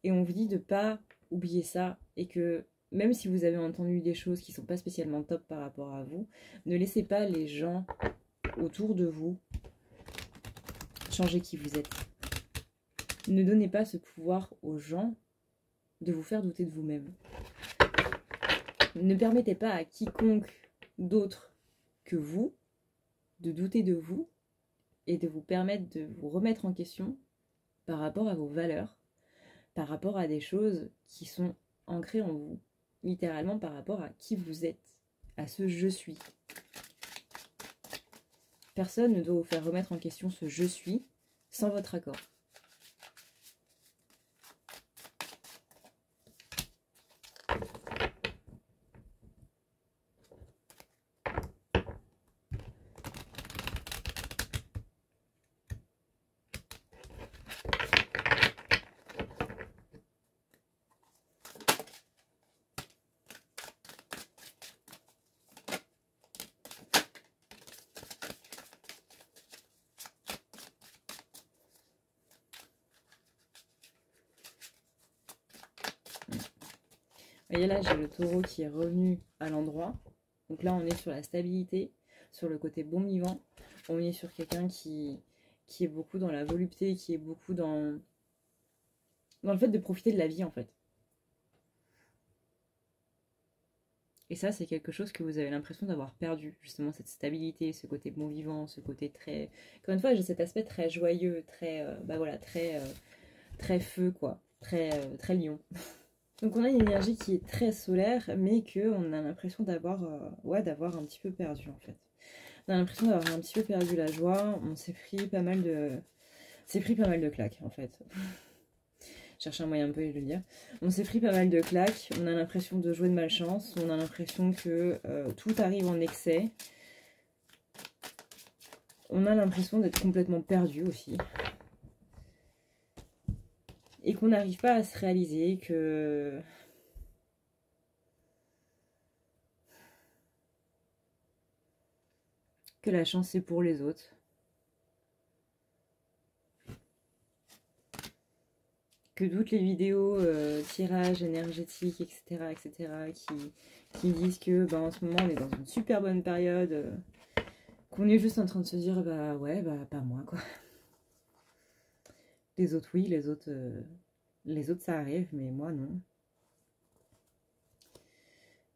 Et on vous dit de pas oublier ça, et que même si vous avez entendu des choses qui sont pas spécialement top par rapport à vous, ne laissez pas les gens autour de vous changer qui vous êtes. Ne donnez pas ce pouvoir aux gens de vous faire douter de vous-même. Ne permettez pas à quiconque d'autre que vous de douter de vous et de vous permettre de vous remettre en question par rapport à vos valeurs, par rapport à des choses qui sont ancrées en vous, littéralement par rapport à qui vous êtes, à ce je suis. Personne ne doit vous faire remettre en question ce je suis sans votre accord. Et là, j'ai le taureau qui est revenu à l'endroit. Donc là, on est sur la stabilité, sur le côté bon vivant. On est sur quelqu'un qui est beaucoup dans la volupté, qui est beaucoup dans le fait de profiter de la vie, en fait. Et ça, c'est quelque chose que vous avez l'impression d'avoir perdu, justement, cette stabilité, ce côté bon vivant, ce côté très... Encore une fois, j'ai cet aspect très joyeux, très, très feu, quoi. Très lion. Donc on a une énergie qui est très solaire, mais qu'on a l'impression d'avoir un petit peu perdu, en fait. On a l'impression d'avoir un petit peu perdu la joie. On s'est pris pas mal de claques, en fait. Chercher un moyen un peu de le dire. On s'est pris pas mal de claques. On a l'impression de jouer de malchance. On a l'impression que tout arrive en excès. On a l'impression d'être complètement perdu aussi. Et qu'on n'arrive pas à se réaliser que... la chance c'est pour les autres. Que toutes les vidéos tirage énergétique, etc., qui disent que en ce moment on est dans une super bonne période, qu'on est juste en train de se dire pas moi quoi. Les autres oui, les autres ça arrive, mais moi non.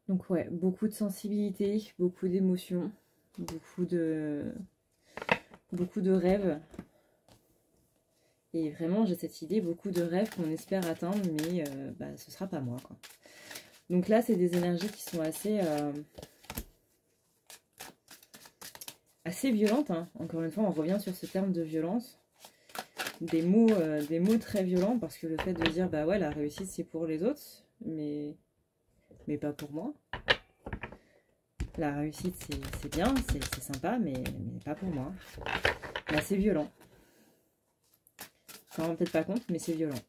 Donc ouais, beaucoup de sensibilité, beaucoup d'émotions, beaucoup de rêves. Et vraiment, j'ai cette idée, beaucoup de rêves qu'on espère atteindre, mais bah, ce sera pas moi, quoi. Donc là, c'est des énergies qui sont assez violentes, hein. Encore une fois, on revient sur ce terme de violence. Des mots très violents, parce que le fait de dire, bah ouais, la réussite, c'est pour les autres, mais pas pour moi. La réussite, c'est bien, c'est sympa, mais pas pour moi. Là, c'est violent. Ça ne rend peut-être pas compte, mais c'est violent.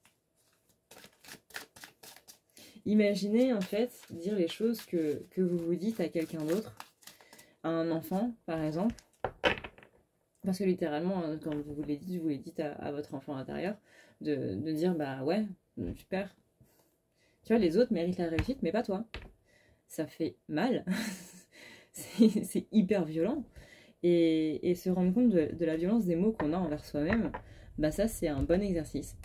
Imaginez, en fait, dire les choses que vous vous dites à quelqu'un d'autre, à un enfant, par exemple. Parce que littéralement, quand vous les dites à votre enfant intérieur, de dire, bah ouais, super. Tu vois, les autres méritent la réussite, mais pas toi. Ça fait mal. C'est hyper violent. Et se rendre compte de la violence des mots qu'on a envers soi-même, bah ça, c'est un bon exercice.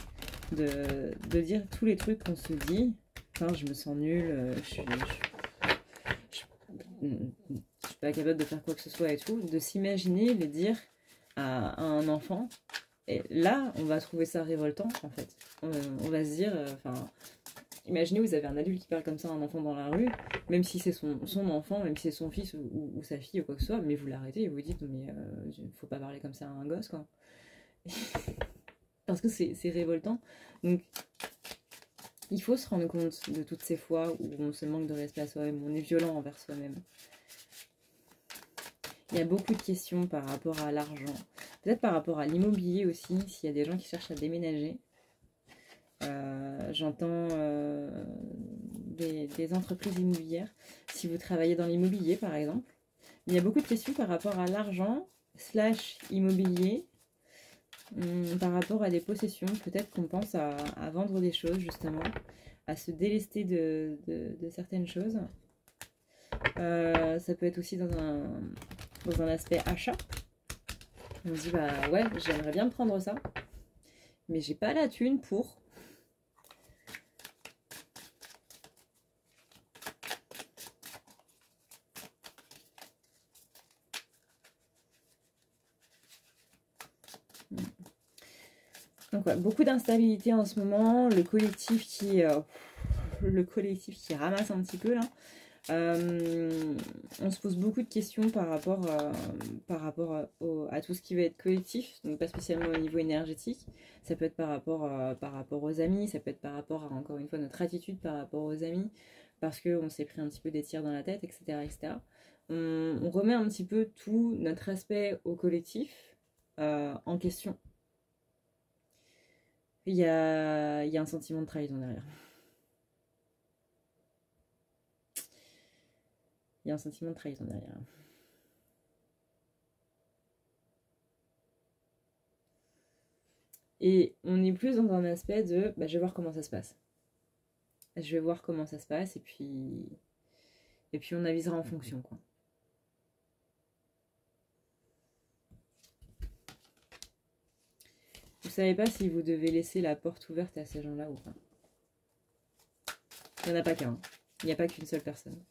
De dire tous les trucs qu'on se dit. Enfin, je me sens nulle, je suis pas capable de faire quoi que ce soit et tout. De s'imaginer les dire à un enfant. Et là, on va trouver ça révoltant, en fait. On va se dire, imaginez, vous avez un adulte qui parle comme ça à un enfant dans la rue, même si c'est son enfant, même si c'est son fils ou sa fille ou quoi que ce soit, mais vous l'arrêtez et vous dites, mais faut pas parler comme ça à un gosse, quoi. Parce que c'est révoltant. Donc, il faut se rendre compte de toutes ces fois où on se manque de respect à soi-même, on est violent envers soi-même. Il y a beaucoup de questions par rapport à l'argent, peut-être par rapport à l'immobilier aussi, s'il y a des gens qui cherchent à déménager. J'entends des entreprises immobilières, si vous travaillez dans l'immobilier par exemple. Il y a beaucoup de questions par rapport à l'argent, / immobilier, par rapport à des possessions. Peut-être qu'on pense à vendre des choses justement, à se délester de certaines choses. Ça peut être aussi dans un aspect achat. On se dit, bah ouais, j'aimerais bien prendre ça, mais j'ai pas la thune pour. Donc ouais, beaucoup d'instabilité en ce moment, le collectif qui ramasse un petit peu là. On se pose beaucoup de questions par rapport à tout ce qui va être collectif, donc pas spécialement au niveau énergétique. Ça peut être par rapport aux amis, ça peut être par rapport à, encore une fois, notre attitude par rapport aux amis, parce qu'on s'est pris un petit peu des tirs dans la tête, etc. etc. On remet un petit peu tout notre aspect au collectif en question. Il y a un sentiment de trahison derrière. Il y a un sentiment de trahison derrière. Et on est plus dans un aspect de bah, je vais voir comment ça se passe. Je vais voir comment ça se passe et puis on avisera en fonction, quoi. Vous savez pas si vous devez laisser la porte ouverte à ces gens-là ou pas. Il n'y en a pas qu'un. Il n'y a pas qu'une seule personne.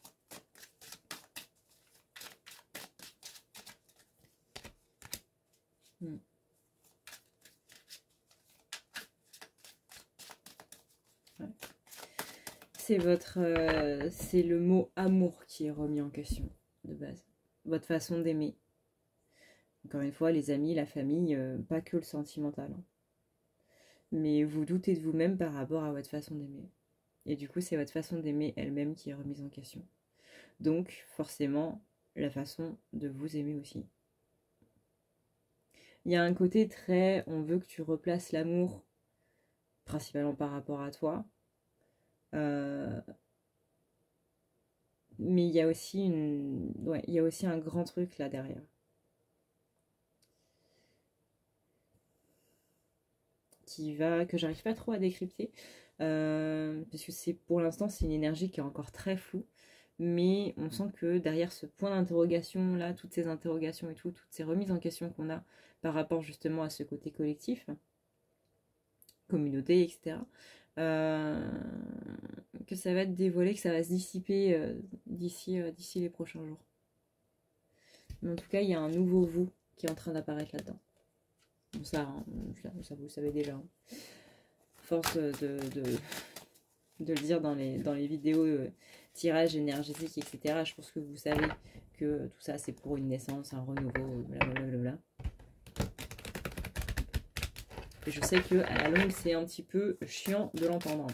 Ouais. C'est c'est le mot amour qui est remis en question de base. Votre façon d'aimer. Encore une fois, les amis, la famille, pas que le sentimental. Hein. Mais vous doutez de vous-même par rapport à votre façon d'aimer. Et du coup, c'est votre façon d'aimer elle-même qui est remise en question. Donc, forcément, la façon de vous aimer aussi. Il y a un côté très, on veut que tu replaces l'amour, principalement par rapport à toi. Mais il y a aussi il y a aussi un grand truc là derrière. Que j'arrive pas trop à décrypter. Parce que pour l'instant, c'est une énergie qui est encore très floue. Mais on sent que derrière ce point d'interrogation là, toutes ces interrogations et tout, toutes ces remises en question qu'on a par rapport justement à ce côté collectif, communauté, etc., que ça va être dévoilé, que ça va se dissiper d'ici les prochains jours. Mais en tout cas, il y a un nouveau vous qui est en train d'apparaître là-dedans. Bon, ça, hein, ça, vous le savez déjà. Hein. Force de le dire dans les vidéos tirage énergétique, etc. Je pense que vous savez que tout ça, c'est pour une naissance, un renouveau, blablabla. Et je sais que à la longue, c'est un petit peu chiant de l'entendre.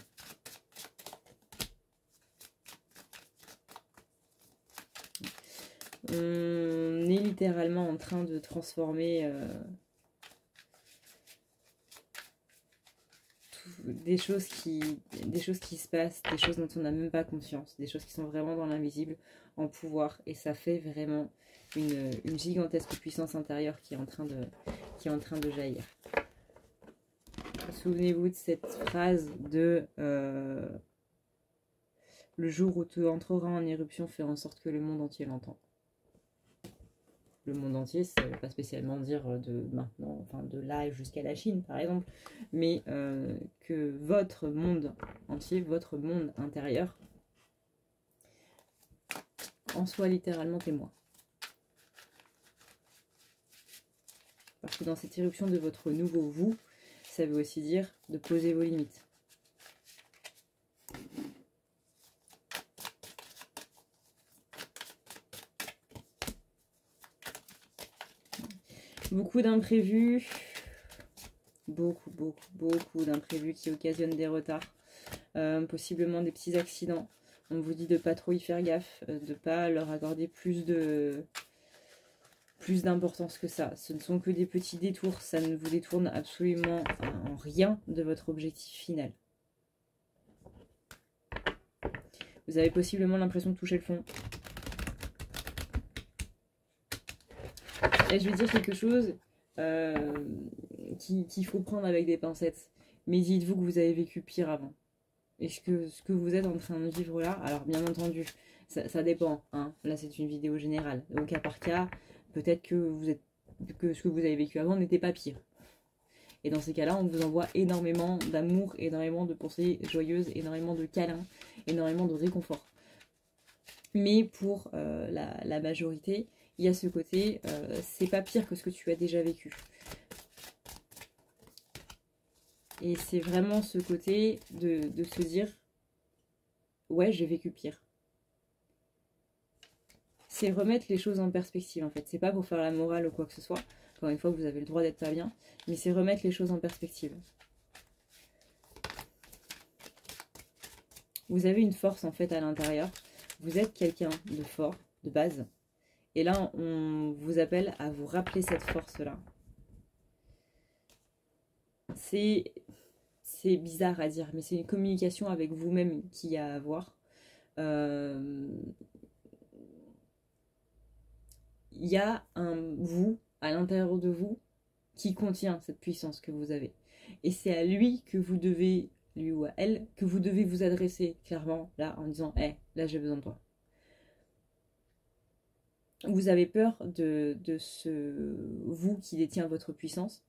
On est littéralement en train de transformer des choses qui se passent, des choses dont on n'a même pas conscience, des choses qui sont vraiment dans l'invisible, en pouvoir. Et ça fait vraiment une gigantesque puissance intérieure qui est en train de jaillir. Souvenez-vous de cette phrase de le jour où tu entreras en éruption, fais en sorte que le monde entier l'entende. Le monde entier, ça ne veut pas spécialement dire de maintenant, enfin de là jusqu'à la Chine par exemple, mais que votre monde entier, votre monde intérieur, en soit littéralement témoin. Parce que dans cette éruption de votre nouveau vous, ça veut aussi dire de poser vos limites. Beaucoup d'imprévus, beaucoup d'imprévus qui occasionnent des retards, possiblement des petits accidents. On vous dit de pas trop y faire gaffe, de pas leur accorder plus d'importance que ça. Ce ne sont que des petits détours, ça ne vous détourne absolument en rien de votre objectif final. Vous avez possiblement l'impression de toucher le fond. Et je vais dire quelque chose qu'il faut prendre avec des pincettes. Mais dites-vous que vous avez vécu pire avant. Et ce que vous êtes en train de vivre là, alors bien entendu, ça dépend. Hein. Là, c'est une vidéo générale. Au cas par cas, peut-être que ce que vous avez vécu avant n'était pas pire. Et dans ces cas-là, on vous envoie énormément d'amour, énormément de pensées joyeuses, énormément de câlins, énormément de réconfort. Mais pour la majorité, il y a ce côté, c'est pas pire que ce que tu as déjà vécu. Et c'est vraiment ce côté de se dire, ouais, j'ai vécu pire. C'est remettre les choses en perspective en fait. C'est pas pour faire la morale ou quoi que ce soit. Encore une fois, vous avez le droit d'être pas bien. Mais c'est remettre les choses en perspective. Vous avez une force en fait à l'intérieur. Vous êtes quelqu'un de fort, de base. Et là, on vous appelle à vous rappeler cette force-là. C'est bizarre à dire, mais c'est une communication avec vous-même qu'il y a à avoir. Il y a un vous, à l'intérieur de vous, qui contient cette puissance que vous avez. Et c'est à lui que vous devez, lui ou à elle, que vous devez vous adresser clairement, là, en disant « Hey, là j'ai besoin de toi ». Vous avez peur de ce vous qui détient votre puissance,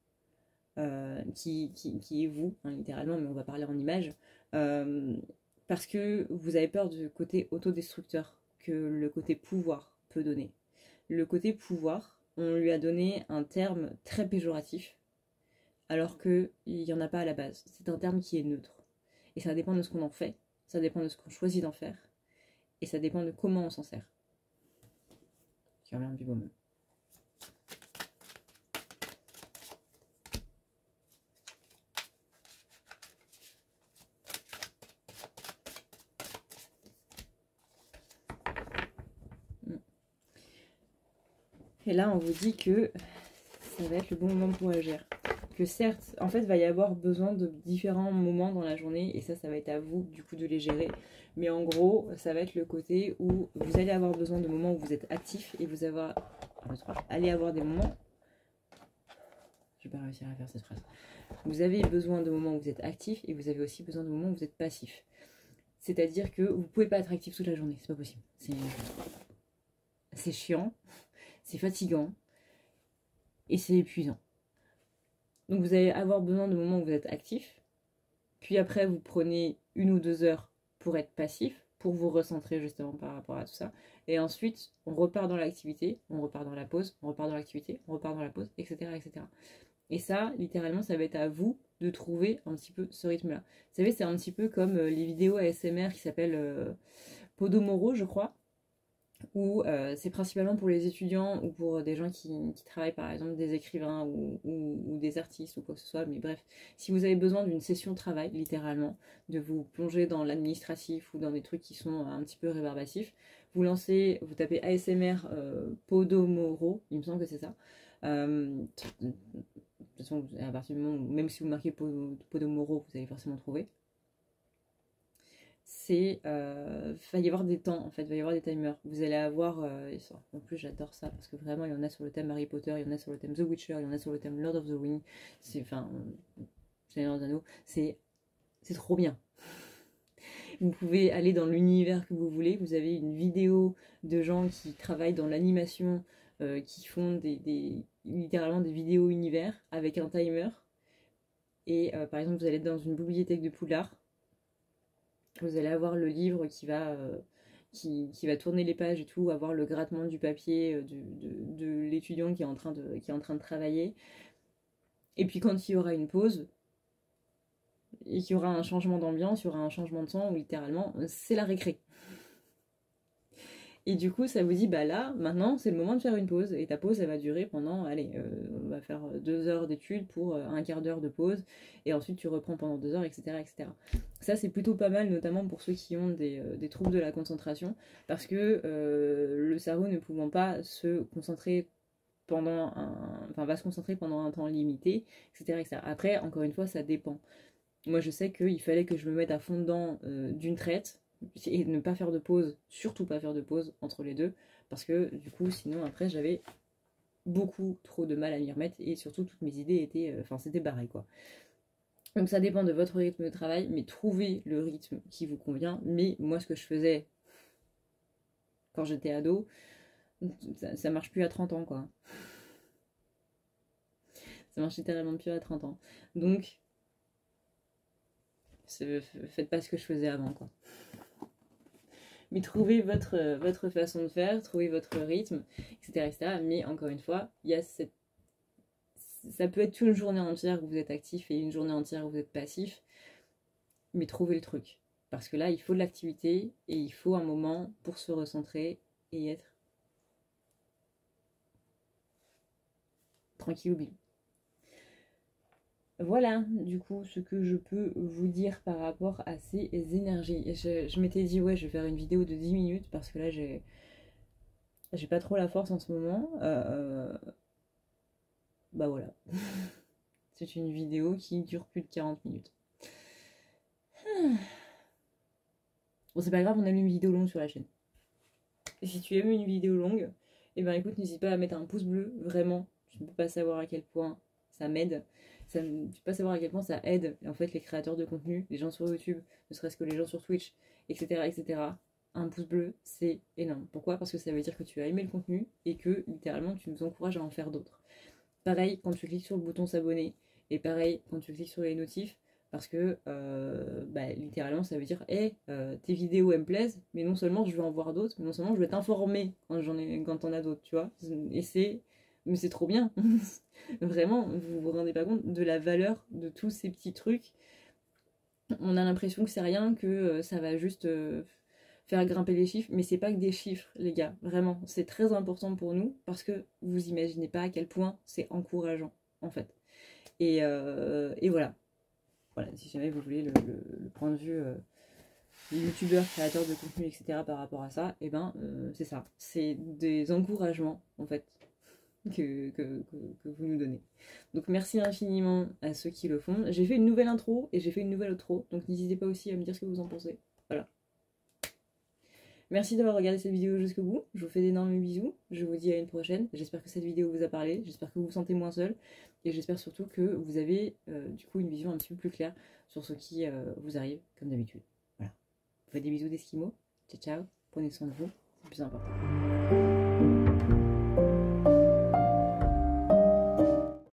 qui est vous, hein, littéralement, mais on va parler en image, parce que vous avez peur du côté autodestructeur que le côté pouvoir peut donner. Le côté pouvoir, on lui a donné un terme très péjoratif, alors qu'il n'y en a pas à la base. C'est un terme qui est neutre. Et ça dépend de ce qu'on en fait, ça dépend de ce qu'on choisit d'en faire, et ça dépend de comment on s'en sert. Qui revient du beau mot. Et là, on vous dit que ça va être le bon moment pour agir. Que certes, en fait, il va y avoir besoin de différents moments dans la journée, et ça va être à vous, du coup, de les gérer. Mais en gros, ça va être le côté où vous allez avoir besoin de moments où vous êtes actif, et vous allez avoir des moments... Je vais pas réussir à faire cette phrase. Vous avez besoin de moments où vous êtes actif, et vous avez aussi besoin de moments où vous êtes passif. C'est-à-dire que vous pouvez pas être actif toute la journée, c'est pas possible. C'est chiant, c'est fatigant, et c'est épuisant. Donc vous allez avoir besoin de moments où vous êtes actif, puis après vous prenez 1 ou 2 heures pour être passif, pour vous recentrer justement par rapport à tout ça. Et ensuite, on repart dans l'activité, on repart dans la pause, on repart dans l'activité, on repart dans la pause, etc., etc. Et ça, littéralement, ça va être à vous de trouver un petit peu ce rythme-là. Vous savez, c'est un petit peu comme les vidéos ASMR qui s'appellent Podomoro, je crois, où c'est principalement pour les étudiants ou pour des gens qui travaillent, par exemple, des écrivains ou des artistes ou quoi que ce soit. Mais bref, si vous avez besoin d'une session de travail, littéralement, de vous plonger dans l'administratif ou dans des trucs qui sont un petit peu rébarbatifs, vous lancez, vous tapez ASMR Podomoro, il me semble que c'est ça. De toute façon, à partir du moment où, même si vous marquez Podomoro, vous allez forcément trouver. Va y avoir des temps, en fait, va y avoir des timers. Vous allez avoir, en plus j'adore ça, parce que vraiment il y en a sur le thème Harry Potter, il y en a sur le thème The Witcher, il y en a sur le thème Lord of the Rings, Seigneur des Anneaux, c'est trop bien. Vous pouvez aller dans l'univers que vous voulez, vous avez une vidéo de gens qui travaillent dans l'animation, qui font littéralement des vidéos univers avec un timer, et par exemple vous allez être dans une bibliothèque de Poudlard, vous allez avoir le livre qui va tourner les pages et tout, avoir le grattement du papier de l'étudiant qui est en train de travailler. Et puis quand il y aura une pause, et qu'il y aura un changement d'ambiance, il y aura un changement de son, où littéralement, c'est la récré. Et du coup, ça vous dit, bah là, maintenant, c'est le moment de faire une pause. Et ta pause, elle va durer pendant, allez, on va faire 2 heures d'études pour un quart d'heure de pause. Et ensuite, tu reprends pendant 2 heures, etc., etc. Ça, c'est plutôt pas mal, notamment pour ceux qui ont des troubles de la concentration. Parce que le cerveau ne pouvant pas se concentrer va se concentrer pendant un temps limité, etc., etc. Après, encore une fois, ça dépend. Moi, je sais qu'il fallait que je me mette à fond dedans d'une traite, et ne pas faire de pause, surtout pas faire de pause entre les deux, parce que du coup sinon après j'avais beaucoup trop de mal à m'y remettre, et surtout toutes mes idées étaient, c'était barré quoi. Donc ça dépend de votre rythme de travail, mais trouvez le rythme qui vous convient. Mais moi ce que je faisais quand j'étais ado, ça marche plus à 30 ans quoi. Ça marche littéralement plus à 30 ans. Donc faites pas ce que je faisais avant quoi. Mais trouvez votre façon de faire, trouvez votre rythme, etc., etc. Mais encore une fois, il y a ça peut être une journée entière où vous êtes actif et une journée entière où vous êtes passif, mais trouvez le truc. Parce que là, il faut de l'activité et il faut un moment pour se recentrer et être tranquille ou bien. Voilà, du coup, ce que je peux vous dire par rapport à ces énergies. Je m'étais dit, ouais, je vais faire une vidéo de 10 minutes parce que là, j'ai pas trop la force en ce moment. Bah voilà. C'est une vidéo qui dure plus de 40 minutes. Bon, c'est pas grave, on a mis une vidéo longue sur la chaîne. Et si tu aimes une vidéo longue, eh ben écoute, n'hésite pas à mettre un pouce bleu, vraiment. Tu ne peux pas savoir à quel point ça m'aide. Tu ne peux pas savoir à quel point ça aide, en fait, les créateurs de contenu, les gens sur YouTube, ne serait-ce que les gens sur Twitch, etc., etc. Un pouce bleu, c'est énorme. Pourquoi? Parce que ça veut dire que tu as aimé le contenu et que, littéralement, tu nous encourages à en faire d'autres. Pareil, quand tu cliques sur le bouton s'abonner, et pareil, quand tu cliques sur les notifs, parce que littéralement ça veut dire hey, tes vidéos elles me plaisent, mais non seulement je vais en voir d'autres, mais non seulement je vais t'informer quand t'en as d'autres, tu vois. Et c'est trop bien. Vraiment, vous vous rendez pas compte de la valeur de tous ces petits trucs. On a l'impression que c'est rien, que ça va juste faire grimper les chiffres, mais c'est pas que des chiffres, les gars. Vraiment, c'est très important pour nous parce que vous imaginez pas à quel point c'est encourageant, en fait. Et voilà. Voilà, si jamais vous voulez le point de vue des youtubeurs, créateurs de contenu, etc. par rapport à ça, et c'est ça. C'est des encouragements, en fait, que vous nous donnez. Donc merci infiniment à ceux qui le font. J'ai fait une nouvelle intro et j'ai fait une nouvelle outro, donc n'hésitez pas aussi à me dire ce que vous en pensez. Voilà. Merci d'avoir regardé cette vidéo jusqu'au bout. Je vous fais d'énormes bisous. Je vous dis à une prochaine. J'espère que cette vidéo vous a parlé. J'espère que vous vous sentez moins seul. Et j'espère surtout que vous avez du coup une vision un petit peu plus claire sur ce qui vous arrive comme d'habitude. Voilà. Je vous fais des bisous d'Esquimaux. Ciao ciao. Prenez soin de vous. C'est le plus important.